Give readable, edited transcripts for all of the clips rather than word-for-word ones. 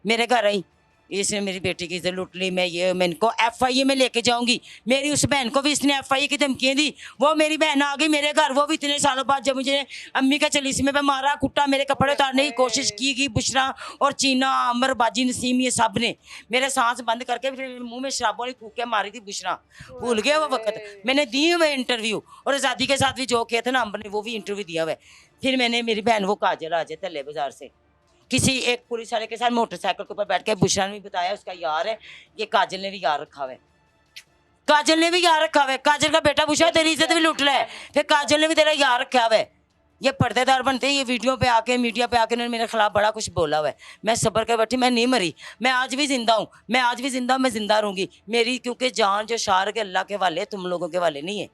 मेरे घर आई, इसने मेरी बेटी की इज्जत लूट ली, मैं इनको FIA में लेके जाऊंगी। मेरी उस बहन को भी इसने FIA की धमकियाँ दी। वो मेरी बहन आ गई मेरे घर, वो भी इतने सालों बाद, जब मुझे अम्मी का चलीसमे पे मारा कुटा, मेरे कपड़े उतारने की कोशिश की बुशरा और चीना, अमर, बाजी, नसीम, ये सब ने मेरे सांस बंद करके फिर मेरे मुंह में शराबों वाली फूक के मारी थी बुशरा। भूल गया वो वक्त, मैंने दी हुए इंटरव्यू, और आज़ादी के साथ भी जो किया था ना अम्बर ने, वो भी इंटरव्यू दिया हुआ है। फिर मैंने मेरी बहन वो काजल आ जाए तल्ले बाजार से किसी एक पुलिस वाले के साथ मोटरसाइकिल के ऊपर बैठ के, बुशरा ने भी बताया उसका यार है, ये काजल ने भी यार रखा हुआ है, काजल ने भी यार रखा हुआ है, काजल का बेटा बुशरा तेरी इज्जत भी लूट ले, फिर काजल ने भी तेरा यार रखा हुआ है। ये पर्देदार बनते हैं, ये वीडियो पे आके मीडिया पे आके उन्होंने मेरे खिलाफ बड़ा कुछ बोला हुआ है। मैं सब्र कर बैठी, मैं नहीं मरी, मैं आज भी जिंदा हूँ, मैं आज भी जिंदा हूँ, मैं जिंदा रहूंगी। मेरी क्योंकि जान जो शार के अल्लाह के वाले, तुम लोगों के वाले नहीं है।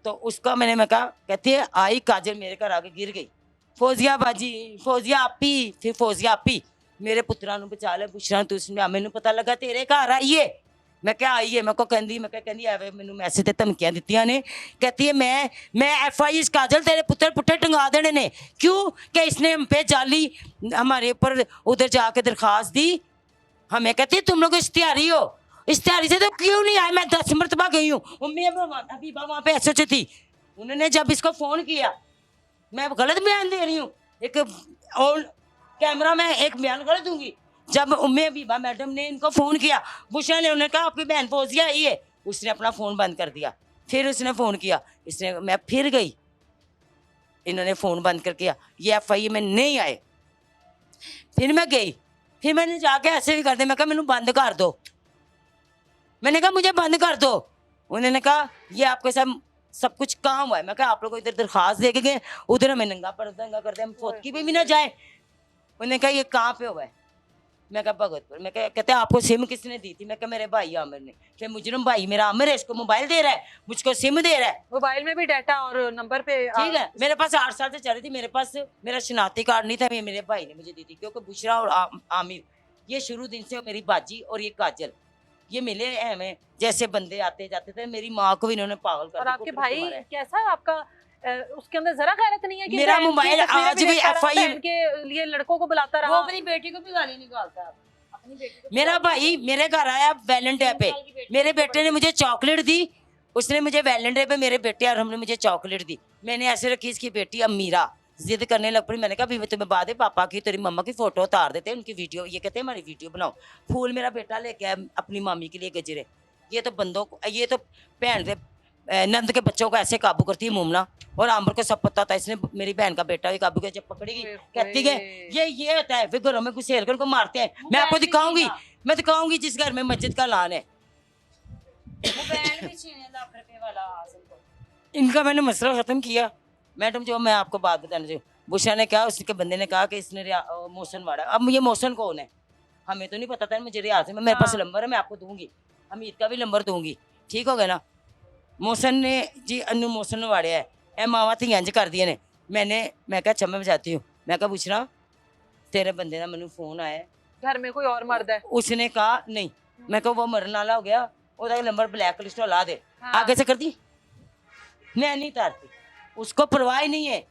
तो उसका मैं कहा, कहती है आई काजल मेरे घर आके गिर गई, फौजिया बाजी, फौजिया आपी, फिर फौजिया आपी मेरे पुत्रा ਨੂੰ बचा ले, बुशरा तू उसने मैनू पता लगा तेरे घर आई है। मैं क्या आई है, मैं को कहती एवे मैनू मैसेज ते धमकियां दित्तियां ने, कहती है मैं FIA काजल तेरे पुत्र पुट्ठे टंगा देने ने, क्यों कि इसने हम पे जाली हमारे ऊपर उधर जाके दरखास्त दी। हमें कहती है तुम लोग इश्तिहारी हो, इश्तिहारी से तो क्यों नहीं आए, मैं 10 मरतबा गई हूँ, अभी वहाँ पे SHO थी, उन्होंने जब इसको फ़ोन किया, मैं गलत बयान दे रही हूँ, एक और कैमरा में एक बयान गलत दूंगी, जब उम्मे हबीबा मैडम ने इनको फ़ोन किया, बुशरा ने, उन्होंने कहा आपकी बहन फौजिया आई है, उसने अपना फ़ोन बंद कर दिया। फिर उसने फ़ोन किया, इसने, मैं फिर गई, इन्होंने फ़ोन बंद कर किया, ये FIA में नहीं आए। फिर मैं गई, फिर मैंने जाके ऐसे भी कर दिया, मैं कहा मैंने बंद कर दो, मैंने कहा मुझे बंद कर दो। उन्होंने कहा ये आपके साथ सब कुछ कहाँ हुआ है। मैं कहा आप लोग इधर दरखास्त दे के गए, उधर हमें नंगा पर्दा कर दे, हम फौतकी पे भी ना जाए। उन्होंने कहा ये कहाँ पे हुआ है, मैं कहा भगतपुर। मैं कहा, कहते आपको सिम किसने दी थी, मैं कहा मेरे भाई आमिर ने। फिर मुजरम भाई मेरा आमिर है, इसको मोबाइल दे रहा है, मुझको सिम दे रहा है, मोबाइल में भी डाटा और नंबर पे। ठीक है, मेरे पास 8 साल से चल रही थी, मेरे पास मेरा शनाख्ती कार्ड नहीं था, मेरे भाई ने मुझे दी थी, क्योंकि बुशरा और आमिर ये शुरू दिन से मेरी बाजी और ये काजल ये मिले हैं हमें, जैसे बंदे आते जाते थे। मेरी माँ को भी इन्होंने पागल कर और दिया। आपके भाई कैसा है आपका, उसके अंदर जरा गैरत नहीं है कि मेरा मोबाइल आज भी FIA के लिए लड़कों को बुलाता रहा, वो अपनी बेटी को भी गाली निकालता है। मेरा भाई मेरे घर आया वैलेंटाइन पे, मेरे बेटे ने मुझे चॉकलेट दी, उसने मुझे वैलेंटाइन पे मेरे बेटे और हमने मुझे चॉकलेट दी। मैंने ऐसे रखी, इसकी बेटी अमीरा जिद करने लग पड़ी। मैंने कहा भी तुम्हें बाद में पापा की तेरी मम्मा की फोटो उतार देते हैं, उनकी वीडियो, ये कहते हैं हमारी वीडियो बनाओ। फूल मेरा बेटा लेके आया अपनी मामी के लिए गजरे। ये तो बंदों को, ये तो भैन के नंद के बच्चों को ऐसे काबू करती है मुमना, और आम्बर को सब पता था, इसने मेरी बहन का बेटा भी काबू किया। जब पकड़ेगी कहती है ये होता है, फिर घरों में घुसेर कर को मारते हैं। मैं आपको दिखाऊंगी, मैं दिखाऊंगी जिस घर में मस्जिद का लान है। इनका मैंने मसला खत्म किया। मैडम जो मैं आपको बात बताना चाहिए, बुशरा ने कहा, उसके बंदे ने कहा कि इसने मोशन मारा। अब ये मोशन कौन है हमें तो नहीं पता था, मुझे रियाज में मेरे पास नंबर है, मैं आपको दूंगी, हमीद का भी नंबर दूंगी, ठीक हो गया ना। मोशन ने जी अनु मोशन वाड़े है, ए मावा थी इंज कर दिए ने। मैं कहा अच्छा मैं बजाती हूँ। मैं कहा बुशरा तेरे बंदे का मैनू फोन आया, घर में कोई और मर्द है। उसने कहा नहीं, मैं कहा वो मरने वाला हो गया, उसका नंबर ब्लैक लिस्ट ला दे। आगे से कर दी, मैं नहीं तारती, उसको परवाह ही नहीं है।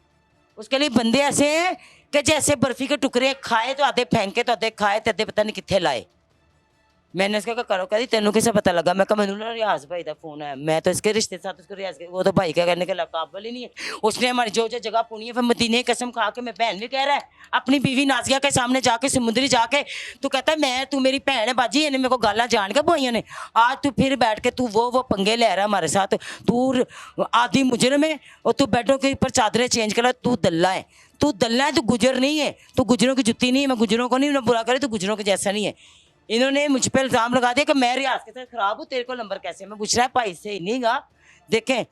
उसके लिए बंदे ऐसे हैं कि जैसे बर्फी के टुकड़े खाए तो आधे फेंके, तो आधे खाए तो आधे पता नहीं कितने लाए। मैंने इसका करो, कहती तेनों कैसे पता लगा। मैं कहा मैनू ना रियाज भाई का फोन आया, मैं तो इसके रिश्ते साथ उसको रियाज, वो तो भाई क्या करने के काबिल ही नहीं है। उसने हमारी जो जगह पुनी है, फिर मदीने की कसम खा के, मैं बहन भी कह रहा है अपनी बीवी नाजिया के सामने जाके, समुद्री जाके तू कहता है मैं, तू मेरी भैन है बाजी, इन्हें मेरे को गाला जान के बोइया ने। आज तू फिर बैठ के तू वो पंगे ले रहा है हमारे साथ, तू आदि मुजरम है, और तू बेडों के ऊपर चादरें चेंज कर, तू दल्ला है, तू दल्ला है, तू गुजर नहीं है, तू गुजरों की जुत्ती नहीं है। मैं गुजरों को नहीं बुरा करे, तू गुजरों के जैसा नहीं है। इन्होंने मुझ पर इल्ज़ाम लगा दिया कि मैं रियाज के साथ खराब हूँ, तेरे को नंबर कैसे। मैं पूछ रहा है भाई से नहीं गा, देखें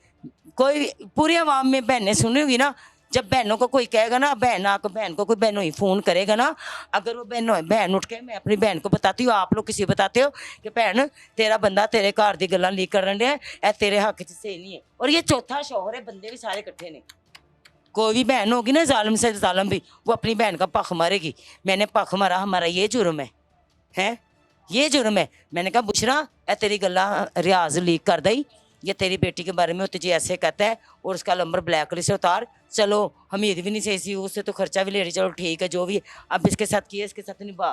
कोई पूरी आवाम में बहनें सुनी होगी ना, जब बहनों को कोई कहेगा ना, बहन को कोई बहनों फ़ोन करेगा ना, अगर वो बहन उठ के, मैं अपनी बहन को बताती हूँ, आप लोग किसी बताते हो कि बहन तेरा बंदा तेरे घर की गल्लां लीक कर रहा है, तेरे हक च सही नहीं है। और ये चौथा शौहर है, बंदे भी सारे इकट्ठे ने। कोई भी बहन होगी ना जालिम से जालिम भी, वो अपनी बहन का पख मारेगी। मैंने पख मारा, हमारा ये जुर्म है ये जुर्म है। मैंने कहा बुशरा ए तेरी गल्ला रियाज लीक कर दई, ये तेरी बेटी के बारे में तुझे ऐसे कहता है, और उसका नंबर ब्लैक लिस्ट से उतार। चलो हमीद भी नहीं सही सी, उससे तो खर्चा भी ले रही, चलो ठीक है जो भी अब इसके साथ किया इसके साथ निभा।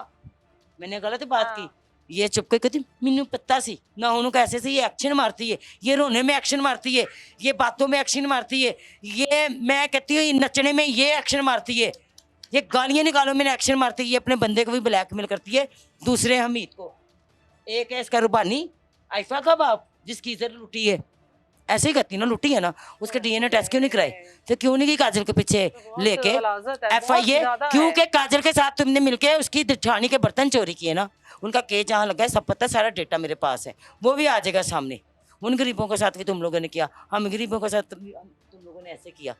मैंने गलत बात की? ये चुप के कहती मैनू पता सी ना ਉਹਨੂੰ कैसे से ये एक्शन मारती है, ये रोने में एक्शन मारती है, ये बातों में एक्शन मारती है, ये मैं कहती हूँ ये नचने में ये एक्शन मारती है, ये गालियाँ निकालो मैंने एक्शन मारती है, ये अपने बंदे को भी ब्लैकमेल करती है, दूसरे हमीद को। एक है इसका रुबानी आइफा का बाप जिसकी इज्जत लुटी है, ऐसे ही करती ना, लुटी है ना, उसके डीएनए टेस्ट क्यों नहीं कराए? तो क्यों नहीं गई काजल के पीछे लेके FIA? क्योंकि काजल के साथ तुमने मिलके उसकी जेठानी के बर्तन चोरी किए ना, उनका केस जहाँ लगा है सब पता है, सारा डेटा मेरे पास है, वो भी आ जाएगा सामने। उन गरीबों के साथ भी तुम लोगों ने किया, हम गरीबों के साथ तुम लोगों ने ऐसे किया,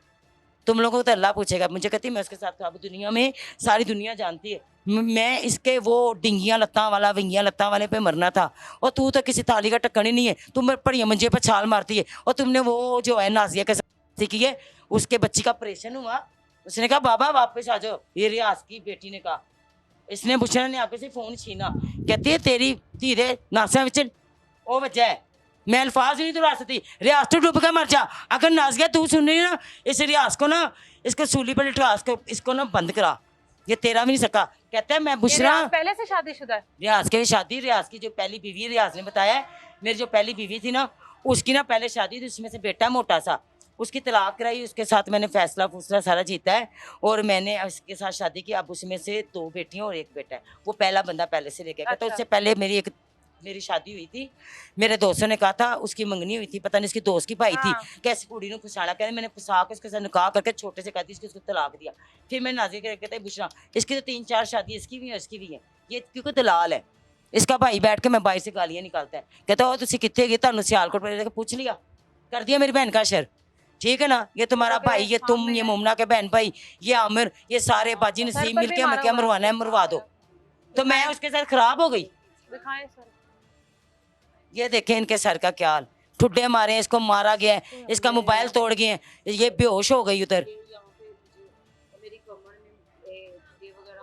तुम लोगों को तो अल्लाह पूछेगा। मुझे कहती मैं उसके साथ अब दुनिया में सारी दुनिया जानती है, मैं इसके वो डिंगियाँ लत्ता वाला विंगियाँ लत्ता वाले पे मरना था, और तू तो किसी थाली का टक्कन ही नहीं है, तुम पड़िया मंजे पर छाल मारती है। और तुमने वो जो है नाजिया के साथ की है, उसके बच्ची का ऑपरेशन हुआ, उसने कहा बाबा वापस आ जाओ, ये रियाज की बेटी ने कहा, इसने बुशरा ने आके से फोन छीना, कहती है तेरी धीरे नासा विच वो वजह है, मैं अल्फाज नहीं दुरा सकती, रियाज तो डूब के मर जा। अगर नाजिया तू सुन रही ना, इस रियाज को ना इसको सूली पर लिटवा इसको ना बंद करा, ये तेरा भी नहीं सका। कहता है मैं बुशरा पहले से शादीशुदा है, रियाज की शादी, रियाज की जो पहली बीवी है, रियाज ने बताया है, मेरी जो पहली बीवी थी ना उसकी ना पहले शादी थी, उसमें से बेटा मोटा सा, उसकी तलाक कराई, उसके साथ मैंने फैसला फूसला सारा जीता है, और मैंने उसके साथ शादी की। अब उसमें से 2 बेटियां और 1 बेटा है, वो पहला बंदा पहले से लेके गया। तो उससे पहले मेरी शादी हुई थी, मेरे दोस्तों ने कहा था उसकी मंगनी हुई थी, पता नहीं इसकी दोस्त की भाई थी, कैसे कुड़ी ने फसाना, कहते मैंने फसा के उसके साथ निकाह करके छोटे से कहती इसको तलाक दिया। फिर मैंने नाजिर के कहते बुशरा इसकी तो 3-4 शादी इसकी भी है इसकी भी है, ये क्योंकि दलाल है। इसका भाई बैठ के मैं भाई से गालियाँ निकालता है, कहता हो तुम कितने गए, तुम सियालकोट पर पूछ लिया, कर दिया मेरी बहन का शर, ठीक है ना, ये तुम्हारा भाई, ये तुम, ये मुमना के बहन भाई, ये आमिर, ये सारे बाजी नसीब मिल के हमें क्या मरवाना है मरवा दो। तो मैं उसके साथ खराब हो गई। दिखाएं सर, ये देखें इनके सर का क्या हाल, ठुड्डे मारे हैं, इसको मारा गया है, इसका मोबाइल तोड़ गए हैं, ये बेहोश हो गई उधर।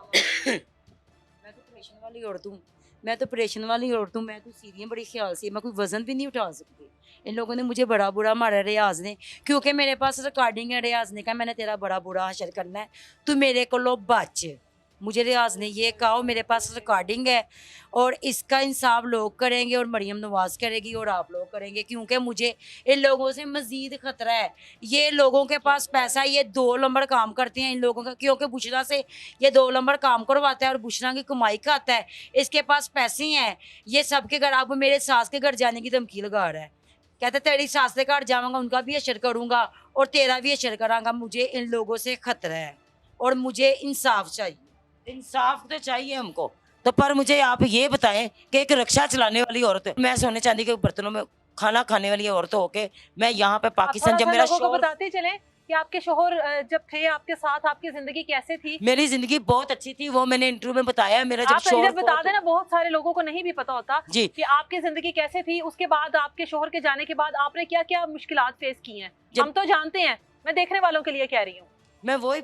मैं तो ऑपरेशन वाली औरत हूँ, मैं तो ऑपरेशन वाली औरत हूँ, मैं तो सीढ़ियाँ बड़ी ख्याल से, मैं कोई वजन भी नहीं उठा सकती। इन लोगों ने मुझे बड़ा बुरा मारा रियाज ने, क्योंकि मेरे पास रिकॉर्डिंग है, रियाज ने कहा मैंने तेरा बड़ा बुरा हशर करना है, तू मेरे को लो बच। मुझे रियाज ने ये कहा, मेरे पास रिकॉर्डिंग है, और इसका इंसाफ लोग करेंगे और मरियम नवाज करेगी और आप लोग करेंगे, क्योंकि मुझे इन लोगों से मजीद खतरा है। ये लोगों के पास पैसा, ये 2 नंबर काम करते हैं इन लोगों का, क्योंकि बुशरा से ये 2 नंबर काम करवाता है और बुशरा की कमाई खाता है, इसके पास पैसे हैं। ये सबके घर, अब मेरे सास के घर जाने की धमकी लगा रहा है, कहते तेरी सास के घर जाऊँगा उनका भी असर करूँगा और तेरा भी असर कराँगा। मुझे इन लोगों से खतरा है और मुझे इंसाफ चाहिए। इंसाफ तो चाहिए हमको, तो पर मुझे आप ये बताएं कि एक रिक्शा चलाने वाली औरत, मैं सोने चांदी के बर्तनों में खाना खाने वाली औरत होके मैं यहाँ पे पाकिस्तान, जब मेरा लोगों को शोहर, बताते चले कि आपके शोहर जब थे आपके साथ, आपकी जिंदगी कैसे थी? मेरी जिंदगी बहुत अच्छी थी, वो मैंने इंटरव्यू में बताया। मेरा जब आप शोहर बता देना, बहुत सारे लोगों को नहीं भी पता होता जी कि आपकी जिंदगी कैसे थी, उसके बाद आपके शोहर के जाने के बाद आपने क्या क्या मुश्किलात फेस की हैं, हम तो जानते हैं, मैं देखने वालों के लिए कह रही हूँ। मैं वही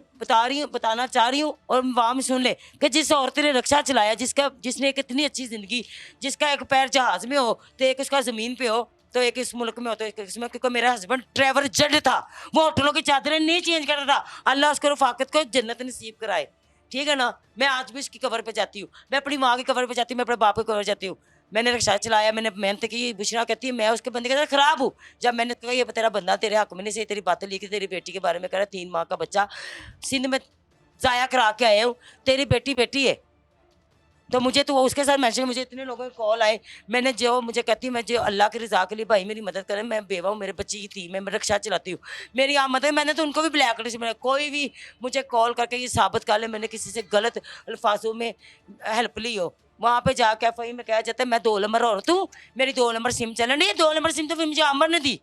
बताना चाह रही हूँ, और वहाँ में सुन ले कि जिस औरत ने रिक्शा चलाया, जिसने एक इतनी अच्छी जिंदगी, जिसका एक पैर जहाज में हो तो एक उसका जमीन पे हो, तो एक इस मुल्क में हो तो एक इसमें, क्योंकि मेरा हस्बैंड ड्राइवर जड था, वो होटलों की चादरें नहीं चेंज करता था। अल्लाह उसको रफाकत को जन्नत नसीब कराए, ठीक है ना। मैं आज भी उसकी कबर पे जाती हूँ, मैं अपनी माँ की कबर पे जाती हूँ, मैं अपने बाप की कबर जाती हूँ। मैंने रिक्शा चलाया, मैंने मेहनत की। बुशरा कहती है मैं उसके बंदे के साथ खराब हूँ। जब मैंने कहा ये तेरा बंदा तेरे हक में नहीं सही, तेरी बातें लिखी, तेरी बेटी के बारे में कह रहा 3 माह का बच्चा सिंध में ज़ाया करा के आए हूँ, तेरी बेटी है, तो मुझे तो उसके साथ मैंशन, मुझे इतने लोगों के कॉल आए, मैंने जो मुझे कहती हूँ मैं जो अल्लाह की रज़ा के लिए भाई मेरी मदद करें, मैं बेवा हूँ, मेरे बच्ची की थी, मैं रिक्शा चलाती हूँ, मेरी आमद है। मैंने तो उनको भी ब्लैक लिस्ट में, कोई भी मुझे कॉल करके ये साबित कर ले मैंने किसी से गलत अल्फाजों में हेल्प ली हो, वहाँ पे जाके FI में कहा जाता है मैं 2 नंबर औरत हूँ, मेरी 2 नंबर सिम चलन रही है। 2 नंबर सिम तो फिर मुझे आमर ने दी,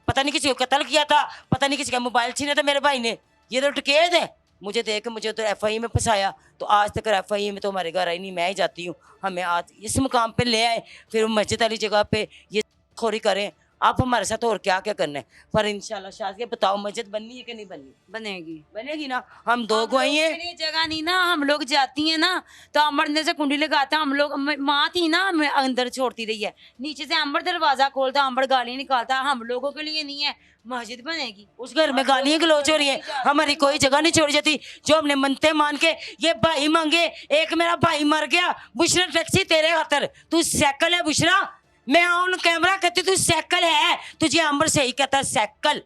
पता नहीं किसी को कत्ल किया था, पता नहीं किसी का मोबाइल छीना था मेरे भाई ने, ये तो टकेत है। मुझे देख के मुझे तो FI में फंसाया, तो आज तक FI में तो हमारे घर आई नहीं, मैं ही जाती हूँ। हमें आज इस मुकाम पे ले आए, फिर मस्जिद वाली जगह पे ये खोरी करें, आप हमारे साथ और क्या क्या करना है। पर इंशाल्लाह शाज़िया बताओ मस्जिद बननी है कि नहीं बननी? बनेगी। बनेगी ना। हम दो गवाही हैं। मेरी जगह नहीं ना, हम लोग जाती हैं ना तो अमर ने से कुंडी लगाता, हम लोग माँ थी ना हमें अंदर छोड़ती रही है, नीचे से अमर दरवाजा खोलता, अमर गाली निकालता, हम लोगों के लिए नहीं है, मस्जिद बनेगी। उस घर में गालियां गलौच हो रही है, हमारी कोई जगह नहीं छोड़ी जाती। जो हमने मनते मान के ये भाई मांगे, एक मेरा भाई मर गया, बुशरा टैक्सी तेरे खातर, तू साइकिल है बुशरा, मैं ऑन कैमरा कहती तू साइकिल है, तुझे अंबर सही कहता है साइकिल,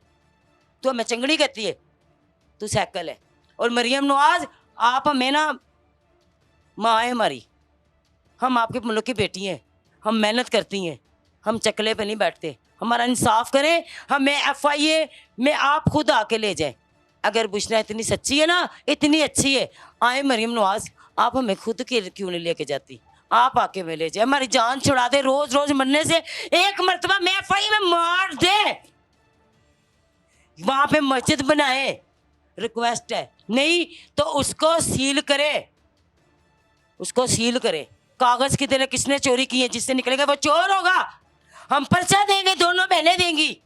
तू हमें चंगड़ी कहती है, तू साइकिल है। और मरियम नवाज आप हमें ना माँ है हमारी, हम आपके मुल्क की बेटी हैं, हम मेहनत करती हैं, हम चकले पे नहीं बैठते, हमारा इंसाफ करें, हमें FIA में आप खुद आके ले जाएं। अगर बुशरा इतनी सच्ची है ना, इतनी अच्छी है, आए मरियम नवाज आप हमें खुद के क्यों नहीं लेके जाती, आप आके में ले जाए, हमारी जान छुड़ा दे, रोज रोज मरने से एक मरतबा में FIA में मार दे, वहां पे मस्जिद बनाए, रिक्वेस्ट है, नहीं तो उसको सील करे, उसको सील करे। कागज की तरह किसने चोरी की है, जिससे निकलेगा वो चोर होगा, हम पर्चा देंगे, दोनों बहनें देंगी।